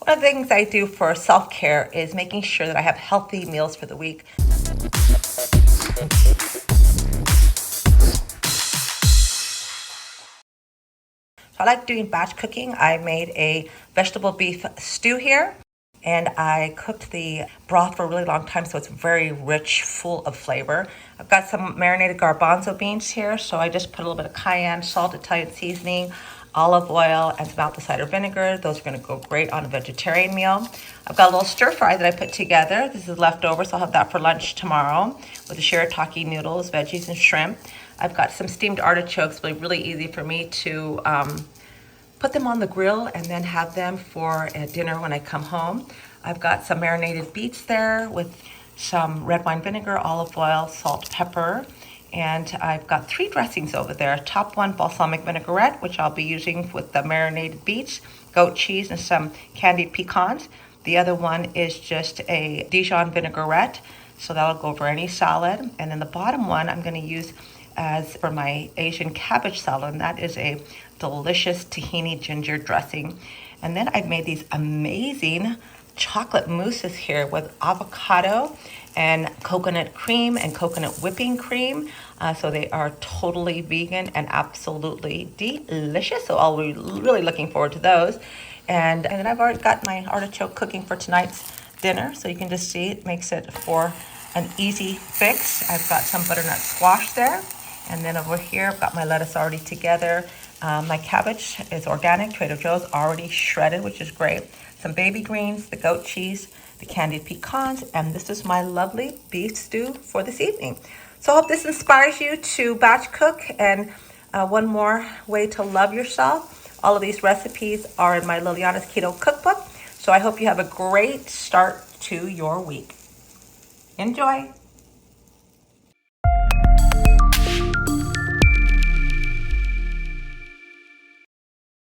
One of the things I do for self-care is making sure that I have healthy meals for the week. I like doing batch cooking. I made a vegetable beef stew here, and I cooked the broth for a really long time, so it's very rich, full of flavor. I've got some marinated garbanzo beans here, so I just put a little bit of cayenne, salt, Italian seasoning, olive oil, and some apple cider vinegar. Those are going to go great on a vegetarian meal. I've got a little stir fry that I put together. This is leftover, so I'll have that for lunch tomorrow with the shirataki noodles, veggies, and shrimp. I've got some steamed artichokes, really easy for me to put them on the grill and then have them for dinner when I come home. I've got some marinated beets there with some red wine vinegar, olive oil, salt, pepper, and I've got 3 dressings over there. Top one, balsamic vinaigrette, which I'll be using with the marinated beets, goat cheese, and some candied pecans. The other one is just a Dijon vinaigrette, so that'll go over any salad. And then the bottom one I'm going to use as for my Asian cabbage salad, and that is a delicious tahini ginger dressing. And then I've made these amazing chocolate mousses here with avocado and coconut cream and coconut whipping cream. So they are totally vegan and absolutely delicious. So I'll be really looking forward to those. And then I've already got my artichoke cooking for tonight's dinner. So you can just see it makes it for an easy fix. I've got some butternut squash there. And then over here, I've got my lettuce already together. My cabbage is organic, Trader Joe's, already shredded, which is great. Some baby greens, the goat cheese, the candied pecans, and this is my lovely beef stew for this evening. So I hope this inspires you to batch cook. And one more way to love yourself. All of these recipes are in my Liliana's Keto Cookbook. So I hope you have a great start to your week. Enjoy.